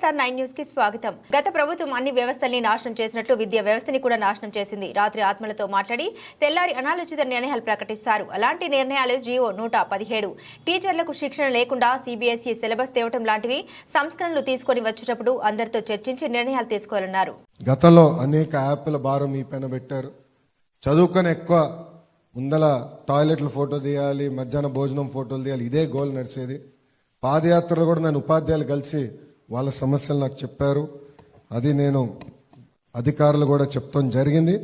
YSR 9 news కి స్వాగతం. గత ప్రభుత్వం అన్ని వ్యవస్థల్ని నాశనం చేసినట్లు విద్యా వ్యవస్థని కూడా నాశనం చేసింది. రాత్రి ఆత్మలతో మాట్లాడి తెల్లారి అనాలోచిత నిర్ణయాలు ప్రకటిస్తారు. అలాంటి నిర్ణయాలు జీవో 117 టీచర్లకు శిక్షణ లేకుండా సిబిఎస్ఈ సిలబస్ తేవటం లాంటివి సంస్కరణలు తీసుకొని వచ్చేటప్పుడు అందరితో చర్చించి నిర్ణయాలు తీసుకోవాలన్నారు. గతంలో అనేక యాప్ల భారం ఈ పైన పెట్టారు. చదువుకొని ఎక్కువ ముందల టాయిలెట్లు ఫోటో తీయాలి, మధ్యాహ్నం భోజనం ఫోటోలు తీయాలి, ఇదే గోల్ నడిచేది. పాదయాత్రలో కూడా నేను ఉపాధ్యాయులు కలిసి వాళ్ళ సమస్యలు నాకు చెప్పారు. అది నేను అధికారులు కూడా చెప్తాం జరిగింది.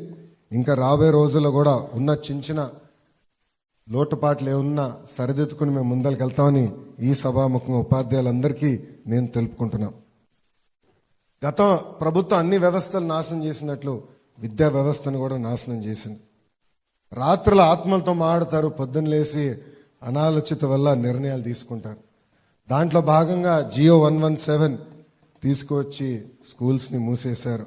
ఇంకా రాబోయే రోజుల్లో కూడా ఉన్న చిన్న లోటుపాట్లు ఏమున్నా సరిదిద్దుకుని మేము ముందరికి వెళ్తామని ఈ సభాముఖంగా ఉపాధ్యాయులందరికీ నేను తెలుపుకుంటున్నా. గత ప్రభుత్వం అన్ని వ్యవస్థలు నాశనం చేసినట్లు విద్యా వ్యవస్థను కూడా నాశనం చేసింది. రాత్రుల ఆత్మలతో మాట్లాడతారు, పొద్దున్న లేసి అనాలోచిత వల్ల నిర్ణయాలు తీసుకుంటారు. దాంట్లో భాగంగా జియో 117 తీసుకువచ్చి స్కూల్స్ని మూసేశారు.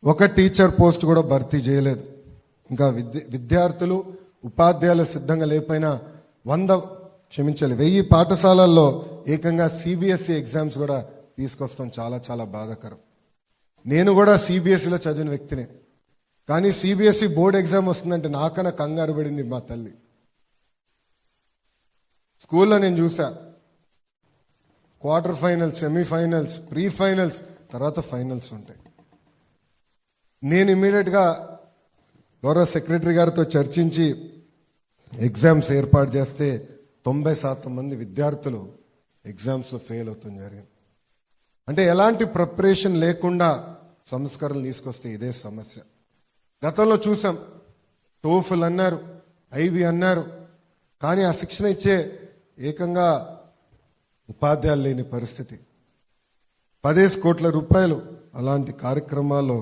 ఒక టీచర్ పోస్ట్ కూడా భర్తీ చేయలేదు. ఇంకా విద్యార్థులు ఉపాధ్యాయులు సిద్ధంగా లేకపోయినా 1000 పాఠశాలల్లో ఏకంగా సిబిఎస్ఈ ఎగ్జామ్స్ కూడా తీసుకొస్తాం. చాలా చాలా బాధాకరం. నేను కూడా సిబిఎస్ఈలో చదివిన వ్యక్తినే. కానీ సిబిఎస్ఈ బోర్డు ఎగ్జామ్ వస్తుందంటే నాకన్నా కంగారు పడింది మా తల్లి. స్కూల్లో నేను చూసా, quarter finals, semifinals, pre finals, తర్వాత ఫైనల్స్ ఉంటాయి. నేను ఇమ్మీడియట్గా గౌరవ సెక్రటరీ గారితో చర్చించి ఎగ్జామ్స్ ఏర్పాటు చేస్తే 90% మంది విద్యార్థులు ఎగ్జామ్స్లో ఫెయిల్ అవుతుంది జరిగింది. అంటే ఎలాంటి ప్రిపరేషన్ లేకుండా సంస్కరణలు తీసుకొస్తే ఇదే సమస్య. గతంలో చూసాం, టోఫుల్ అన్నారు, ఐబీ అన్నారు, కానీ ఆ శిక్షణ ఇచ్చే ఏకంగా ఉపాధ్యాయులు లేని పరిస్థితి. 10 కోట్ల రూపాయలు అలాంటి కార్యక్రమాల్లో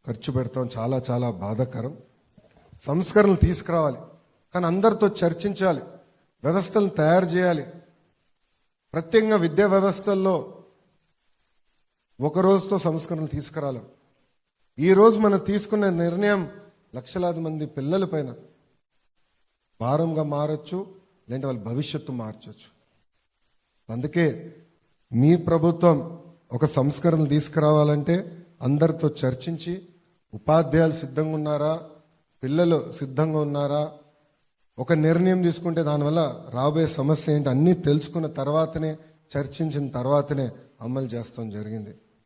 ఖర్చు పెడతాం. చాలా చాలా బాధాకరం. సంస్కరణలు తీసుకురావాలి, కానీ అందరితో చర్చించాలి, వ్యవస్థలను తయారు చేయాలి. ప్రత్యేకంగా విద్యా వ్యవస్థల్లో ఒక రోజుతో సంస్కరణలు తీసుకురాలేం. ఈ రోజు మనం తీసుకున్న నిర్ణయం లక్షలాది మంది పిల్లల పైన భారంగా మారచ్చు, లేదంటే వాళ్ళ భవిష్యత్తు మార్చొచ్చు. అందుకే మీ ప్రభుత్వం ఒక సంస్కరణలు తీసుకురావాలంటే అందరితో చర్చించి, ఉపాధ్యాయులు సిద్ధంగా ఉన్నారా, పిల్లలు సిద్ధంగా ఉన్నారా, ఒక నిర్ణయం తీసుకుంటే దానివల్ల రాబోయే సమస్య ఏంటి అన్నీ తెలుసుకున్న తర్వాతనే, చర్చించిన తర్వాతనే అమలు చేస్తాం జరిగింది.